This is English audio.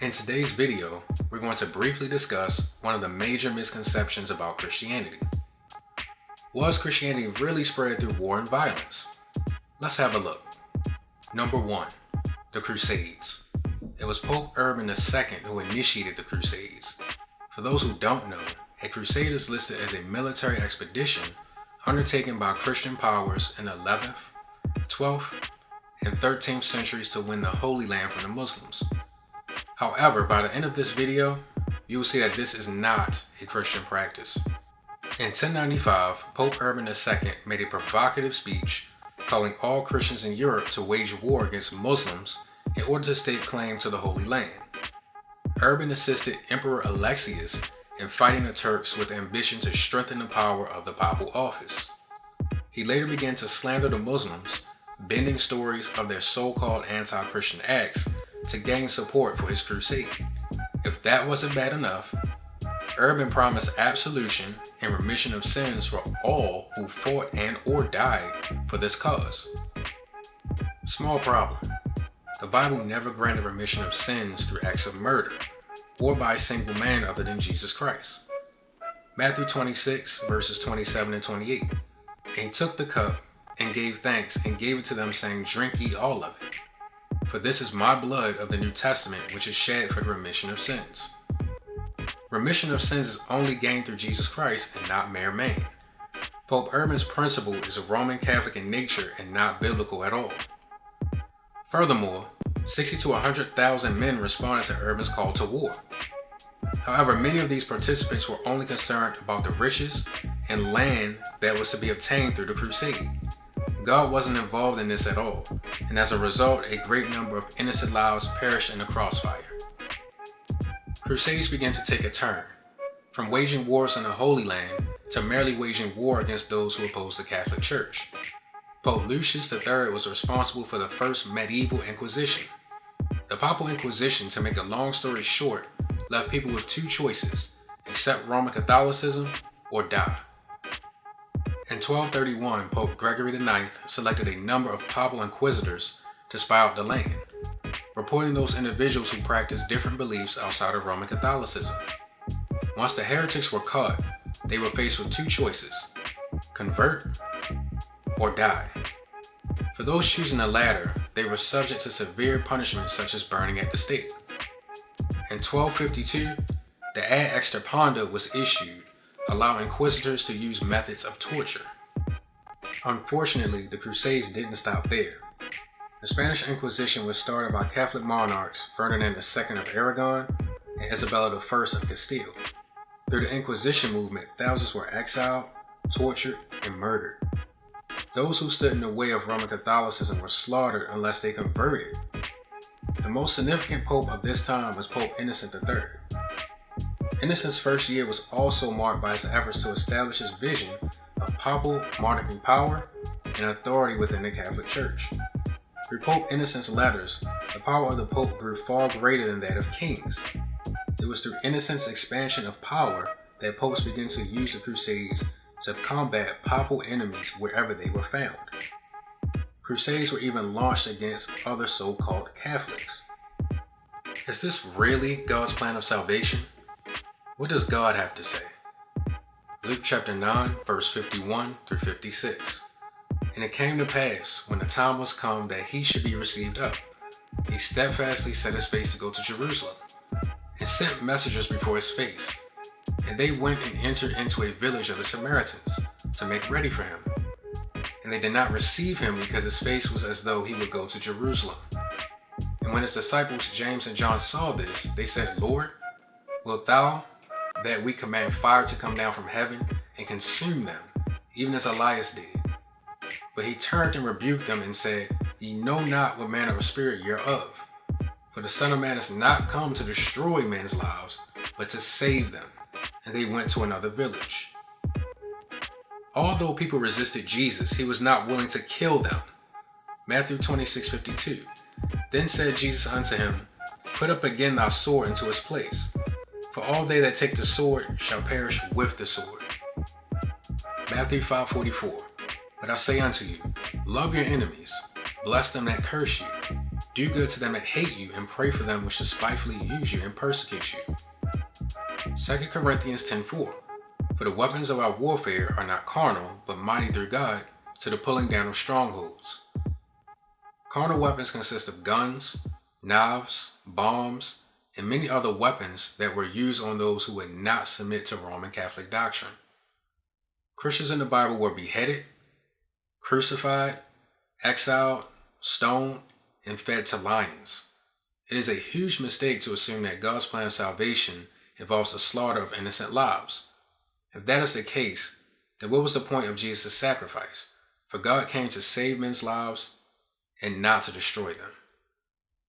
In today's video, we're going to briefly discuss one of the major misconceptions about Christianity. Was Christianity really spread through war and violence? Let's have a look. Number 1. The Crusades. It was Pope Urban II who initiated the Crusades. For those who don't know, a crusade is listed as a military expedition undertaken by Christian powers in the 11th, 12th, and 13th centuries to win the Holy Land from the Muslims. However, by the end of this video, you will see that this is not a Christian practice. In 1095, Pope Urban II made a provocative speech calling all Christians in Europe to wage war against Muslims in order to stake claim to the Holy Land. Urban assisted Emperor Alexius in fighting the Turks with the ambition to strengthen the power of the papal office. He later began to slander the Muslims, bending stories of their so-called anti-Christian acts to gain support for his crusade. If that wasn't bad enough, Urban promised absolution and remission of sins for all who fought and or died for this cause. Small problem. The Bible never granted remission of sins through acts of murder or by a single man other than Jesus Christ. Matthew 26 verses 27 and 28. And he took the cup and gave thanks and gave it to them, saying, "Drink ye all of it. For this is my blood of the New Testament, which is shed for the remission of sins." Remission of sins is only gained through Jesus Christ and not mere man. Pope Urban's principle is Roman Catholic in nature and not biblical at all. Furthermore, 60 to 100,000 men responded to Urban's call to war. However, many of these participants were only concerned about the riches and land that was to be obtained through the crusade. God wasn't involved in this at all, and as a result, a great number of innocent lives perished in the crossfire. Crusades began to take a turn, from waging wars in the Holy Land to merely waging war against those who opposed the Catholic Church. Pope Lucius III was responsible for the first medieval Inquisition. The Papal Inquisition, to make a long story short, left people with two choices: accept Roman Catholicism or die. In 1231, Pope Gregory IX selected a number of papal inquisitors to spy out the land, reporting those individuals who practiced different beliefs outside of Roman Catholicism. Once the heretics were caught, they were faced with two choices: convert or die. For those choosing the latter, they were subject to severe punishments such as burning at the stake. In 1252, the ad extirpanda was issued, allowing inquisitors to use methods of torture. Unfortunately, the Crusades didn't stop there. The Spanish Inquisition was started by Catholic monarchs Ferdinand II of Aragon and Isabella I of Castile. Through the Inquisition movement, thousands were exiled, tortured, and murdered. Those who stood in the way of Roman Catholicism were slaughtered unless they converted. The most significant pope of this time was Pope Innocent III. Innocent's first year was also marked by his efforts to establish his vision of papal monarchical power and authority within the Catholic Church. Through Pope Innocent's letters, the power of the Pope grew far greater than that of kings. It was through Innocent's expansion of power that popes began to use the Crusades to combat papal enemies wherever they were found. Crusades were even launched against other so-called Catholics. Is this really God's plan of salvation? What does God have to say? Luke chapter 9, verse 51 through 56. And it came to pass, when the time was come that he should be received up, he steadfastly set his face to go to Jerusalem, and sent messengers before his face. And they went and entered into a village of the Samaritans to make ready for him. And they did not receive him because his face was as though he would go to Jerusalem. And when his disciples James and John saw this, they said, "Lord, wilt thou that we command fire to come down from heaven and consume them, even as Elias did?" But he turned and rebuked them and said, "Ye know not what manner of spirit ye are of. For the Son of Man is not come to destroy men's lives, but to save them." And they went to another village. Although people resisted Jesus, he was not willing to kill them. Matthew 26:52. Then said Jesus unto him, "Put up again thy sword into its place. For all they that take the sword shall perish with the sword." Matthew 5:44. But I say unto you, love your enemies, bless them that curse you, Do good to them that hate you, and pray for them which despitefully use you and persecute you. 2 Corinthians 10:4. For the weapons of our warfare are not carnal, but mighty through God to the pulling down of strongholds. Carnal weapons consist of guns, knives, bombs, and many other weapons that were used on those who would not submit to Roman Catholic doctrine. Christians in the Bible were beheaded, crucified, exiled, stoned, and fed to lions. It is a huge mistake to assume that God's plan of salvation involves the slaughter of innocent lives. If that is the case, then what was the point of Jesus' sacrifice? For God came to save men's lives and not to destroy them.